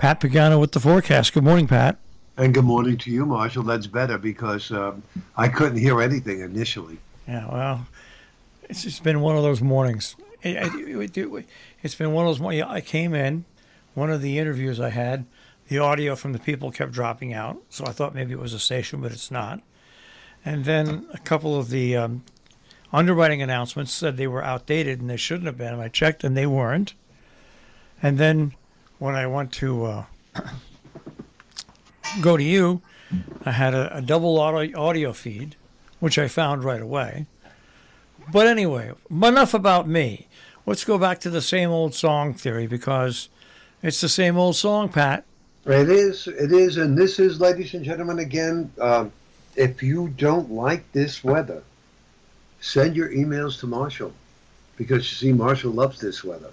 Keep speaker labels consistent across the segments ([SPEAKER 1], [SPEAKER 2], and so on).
[SPEAKER 1] Pat Pagano with the forecast. Good morning, Pat.
[SPEAKER 2] And good morning to you, Marshall. That's better because I couldn't hear anything initially.
[SPEAKER 1] Yeah, well, it's just been one of those mornings. It's been one of those mornings. I came in, one of the interviews I had, the audio from the people kept dropping out, so I thought maybe it was a station, but it's not. And then a couple of the underwriting announcements said they were outdated and they shouldn't have been. And I checked and they weren't. And then when I went to go to you, I had a double audio feed, which I found right away. But anyway, enough about me. Let's go back to the same old song theory because it's the same old song, Pat.
[SPEAKER 2] It is, and this is, ladies and gentlemen, again, if you don't like this weather, send your emails to Marshall because you see, Marshall loves this weather.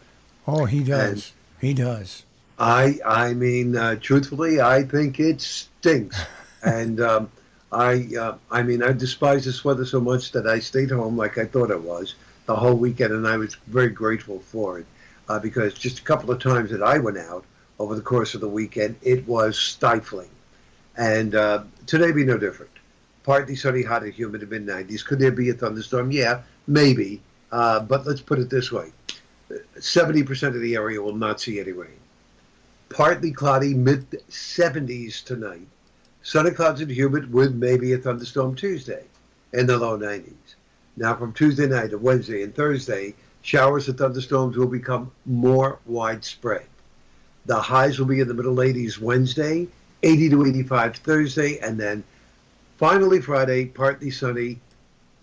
[SPEAKER 1] Oh, he does. He does.
[SPEAKER 2] I mean, truthfully, I think it stinks. And I mean, I despise this weather so much that I stayed home like I thought I was the whole weekend, and I was very grateful for it because just a couple of times that I went out over the course of the weekend, it was stifling. And today be no different. Partly sunny, hot and humid, mid-90s. Could there be a thunderstorm? Yeah, maybe. But let's put it this way. 70% of the area will not see any rain. Partly cloudy, mid-70s tonight. Sunny, clouds and humid with maybe a thunderstorm Tuesday in the low 90s. Now from Tuesday night to Wednesday and Thursday, showers and thunderstorms will become more widespread. The highs will be in the middle 80s Wednesday, 80 to 85 Thursday, and then finally Friday, partly sunny,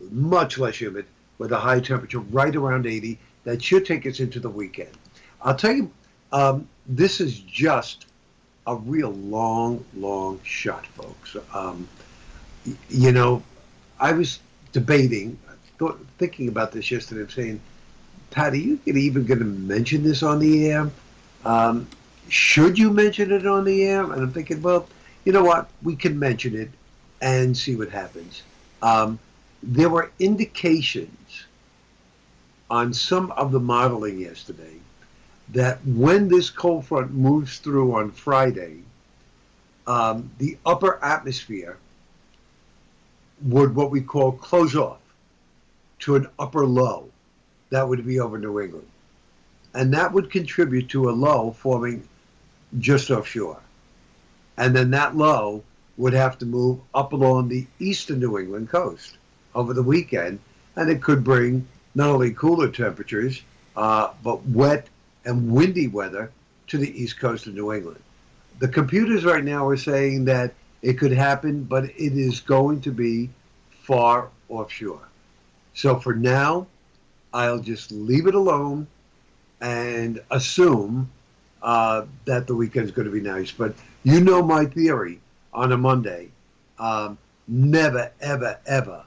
[SPEAKER 2] much less humid, with a high temperature right around 80. That should take us into the weekend. I'll tell you, this is just a real long shot, folks. You know, I was debating, thinking about this yesterday. I'm saying, Pat, are you even going to mention this on the air? Should you mention it on the air? And I'm thinking, well, you know what? We can mention it and see what happens. There were indications on some of the modeling yesterday that when this cold front moves through on Friday, the upper atmosphere would what we call close off to an upper low. That would be over New England. And that would contribute to a low forming just offshore. And then that low would have to move up along the eastern New England coast over the weekend, and it could bring not only cooler temperatures, but wet and windy weather to the east coast of New England. The computers right now are saying that it could happen, but it is going to be far offshore. So for now, I'll just leave it alone and assume that the weekend's going to be nice. But you know my theory on a Monday. Never, ever, ever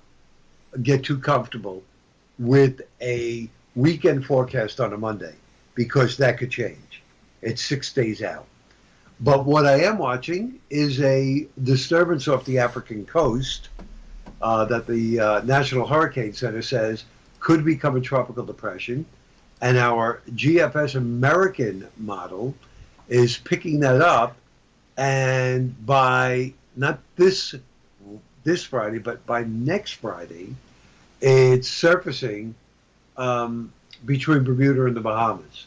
[SPEAKER 2] get too comfortable with a weekend forecast on a Monday because that could change. It's 6 days out. But what I am watching is a disturbance off the African coast that the National Hurricane Center says could become a tropical depression. And our GFS American model is picking that up. And by not this Friday, but by next Friday, it's surfacing between Bermuda and the Bahamas.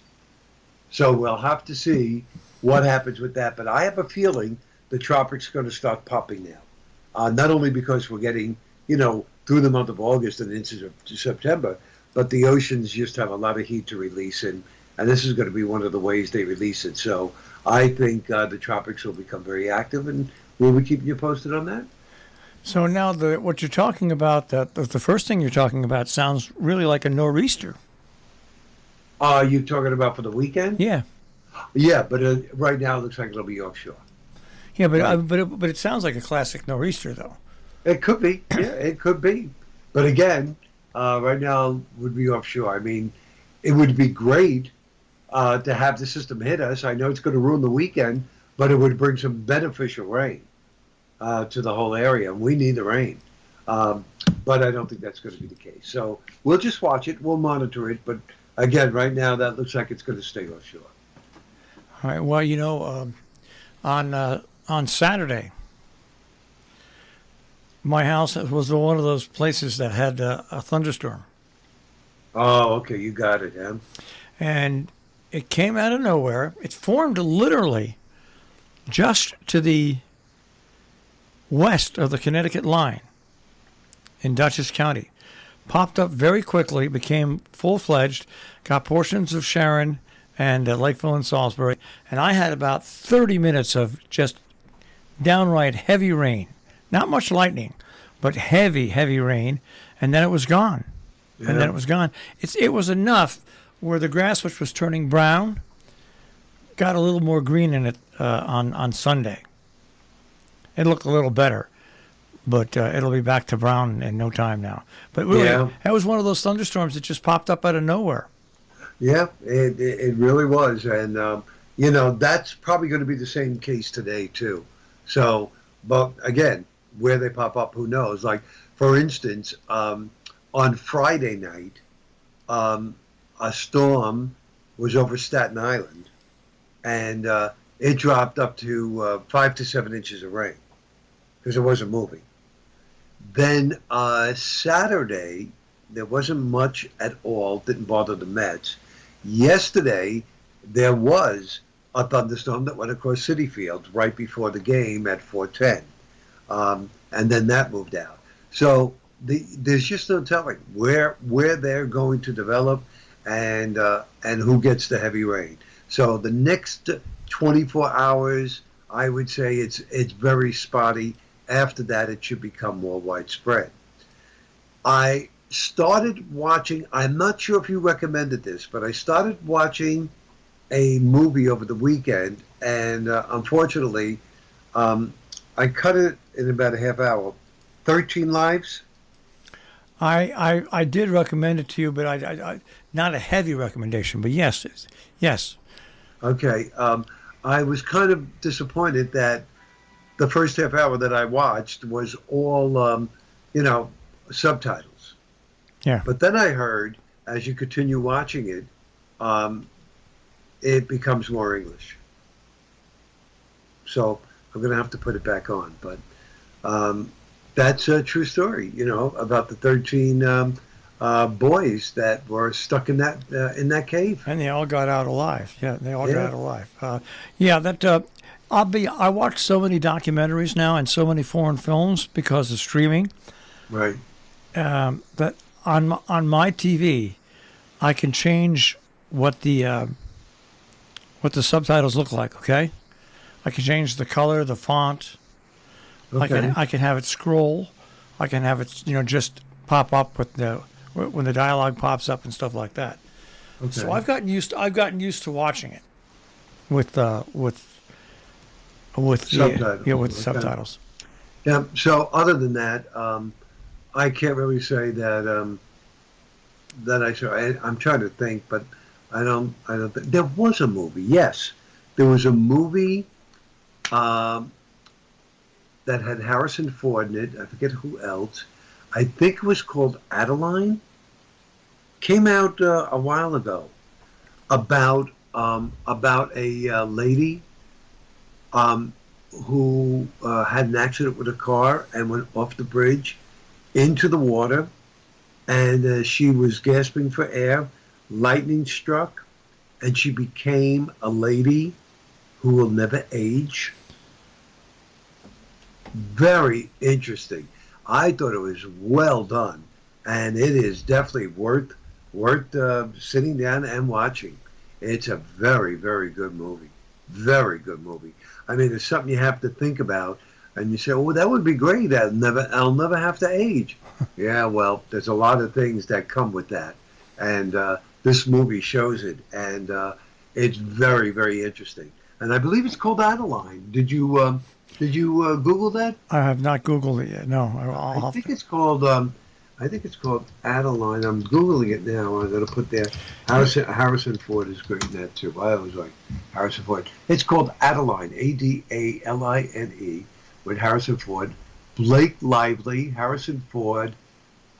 [SPEAKER 2] So we'll have to see what happens with that. But I have a feeling the tropics are going to start popping now. Not only because we're getting, through the month of August and into September, but the oceans just have a lot of heat to release, and this is going to be one of the ways they release it. So I think the tropics will become very active, and we'll be keeping you posted on that.
[SPEAKER 1] So now what you're talking about, the first thing you're talking about sounds really like a nor'easter.
[SPEAKER 2] Are you talking about for the weekend?
[SPEAKER 1] Yeah.
[SPEAKER 2] Yeah, but right now it looks like it'll be offshore.
[SPEAKER 1] Yeah, but it sounds like a classic nor'easter, though.
[SPEAKER 2] It could be. Yeah, it could be. But again, right now it would be offshore. I mean, it would be great to have the system hit us. I know it's going to ruin the weekend, but it would bring some beneficial rain to the whole area. We need the rain. But I don't think that's going to be the case. So we'll just watch it. We'll monitor it. But again, right now, that looks like it's going to stay offshore.
[SPEAKER 1] All right. Well, on Saturday. My house was one of those places that had a thunderstorm,
[SPEAKER 2] Oh, okay, you got it, yeah.
[SPEAKER 1] and it came out of nowhere. It formed literally just to the west of the Connecticut line in Dutchess County. Popped up very quickly, became full-fledged, got portions of Sharon and Lakeville and Salisbury, and I had about 30 minutes of just downright heavy rain. Not much lightning, but heavy, heavy rain, and then it was gone.
[SPEAKER 2] Yeah.
[SPEAKER 1] And then it was gone. It was enough where the grass, which was turning brown, got a little more green in it on Sunday. It looked a little better, but it'll be back to brown in no time now. But really,
[SPEAKER 2] Yeah.
[SPEAKER 1] that was one of those thunderstorms that just popped up out of nowhere.
[SPEAKER 2] Yeah, it really was. And, that's probably going to be the same case today, too. So, but again, where they pop up, who knows? Like, for instance, on Friday night, a storm was over Staten Island, and it dropped up to 5 to 7 inches of rain because it wasn't moving. Then Saturday, there wasn't much at all, didn't bother the Mets. Yesterday, there was a thunderstorm that went across Citi Field right before the game at 4:10. And then that moved out. So there's just no telling where they're going to develop and who gets the heavy rain. So the next 24 hours, I would say it's very spotty. After that, it should become more widespread. I started watching, I'm not sure if you recommended this, but I started watching a movie over the weekend, and unfortunately, I cut it in about a half hour. 13 Lives.
[SPEAKER 1] I did recommend it to you, but I not a heavy recommendation, but yes.
[SPEAKER 2] Okay. I was kind of disappointed that the first half hour that I watched was all, subtitles.
[SPEAKER 1] Yeah.
[SPEAKER 2] But then I heard, as you continue watching it, it becomes more English. So I'm going to have to put it back on. But that's a true story, about the 13 boys that were stuck in that cave.
[SPEAKER 1] And they all got out alive. Yeah, they all got out alive. I watch so many documentaries now and so many foreign films because of streaming.
[SPEAKER 2] Right.
[SPEAKER 1] That on my TV, I can change what the subtitles look like. Okay, I can change the color, the font.
[SPEAKER 2] Okay.
[SPEAKER 1] I can have it scroll. I can have it just pop up when the dialogue pops up and stuff like that.
[SPEAKER 2] Okay.
[SPEAKER 1] So I've gotten used to watching it with
[SPEAKER 2] subtitles.
[SPEAKER 1] With subtitles.
[SPEAKER 2] Yeah. So other than that, I can't really say that I saw. I'm trying to think, but I don't think there was a movie. Yes, there was a movie that had Harrison Ford in it. I forget who else. I think it was called Adeline. Came out a while ago about a lady who had an accident with a car and went off the bridge into the water, and she was gasping for air. Lightning struck, and she became a lady who will never age. Very interesting. I thought it was well done, and it is definitely worth sitting down and watching. It's a very, very good movie. Very good movie. I mean, it's something you have to think about, and you say, "Oh, that would be great. I'll never have to age." Yeah, well, there's a lot of things that come with that, and this movie shows it, and it's very, very interesting. And I believe it's called Adeline. Did you Google that?
[SPEAKER 1] I have not Googled it yet. No,
[SPEAKER 2] I think it's called Adeline. I'm Googling it now. I'm going to put there. Harrison Ford is great in that too. I always like Harrison Ford. It's called Adeline, Adeline, with Harrison Ford, Blake Lively, Harrison Ford,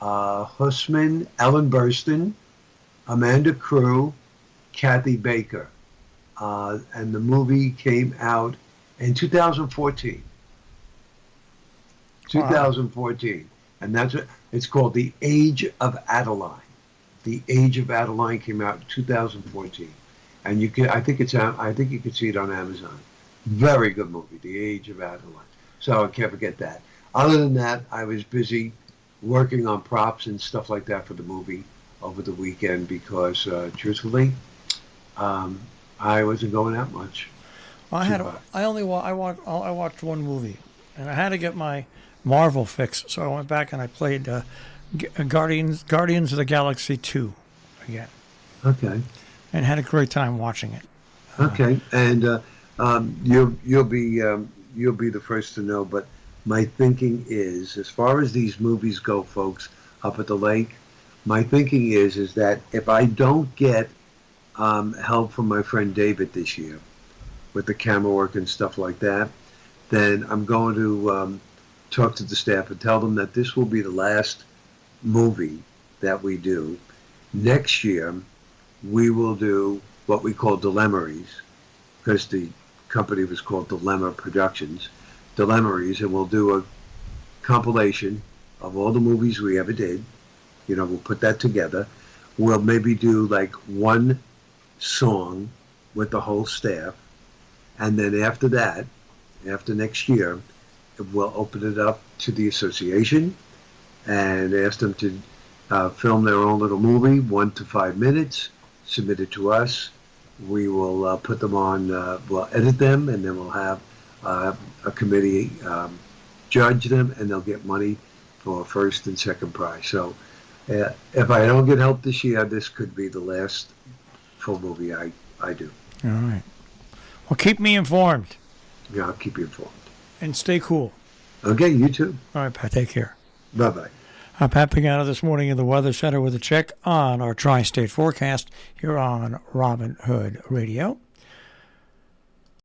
[SPEAKER 2] Hussman, Ellen Burstyn, Amanda Crew, Kathy Baker. And the movie came out in 2014.
[SPEAKER 1] Wow.
[SPEAKER 2] 2014, and it's called The Age of Adeline. The Age of Adeline came out in 2014, and I think you can see it on Amazon. Very good movie, The Age of Adeline. So I can't forget that. Other than that, I was busy working on props and stuff like that for the movie over the weekend because, truthfully, I wasn't going out much.
[SPEAKER 1] I watched one movie, and I had to get my Marvel fix, so I went back and I played Guardians of the Galaxy 2 again,
[SPEAKER 2] Okay.
[SPEAKER 1] and had a great time watching it.
[SPEAKER 2] Okay, and you'll be the first to know. But my thinking is, as far as these movies go, folks, up at the lake, my thinking is that if I don't get help from my friend David this year with the camera work and stuff like that, then I'm going to talk to the staff and tell them that this will be the last movie that we do. Next year, we will do what we call Dilemmaries, because the company was called Dilemma Productions, Dilemmaries, and we'll do a compilation of all the movies we ever did. You know, we'll put that together. We'll maybe do like one song with the whole staff, and then after that, after next year, we'll open it up to the association and ask them to film their own little movie, 1 to 5 minutes, submit it to us. We will put them on, we'll edit them, and then we'll have a committee judge them, and they'll get money for first and second prize. So if I don't get help this year, this could be the last full movie I do.
[SPEAKER 1] All right. Well, keep me informed.
[SPEAKER 2] Yeah, I'll keep you informed.
[SPEAKER 1] And stay cool.
[SPEAKER 2] Okay, you too.
[SPEAKER 1] All right, Pat, take care.
[SPEAKER 2] Bye-bye.
[SPEAKER 1] I'm Pat Pagano this morning in the Weather Center with a check on our tri-state forecast here on Robin Hood Radio.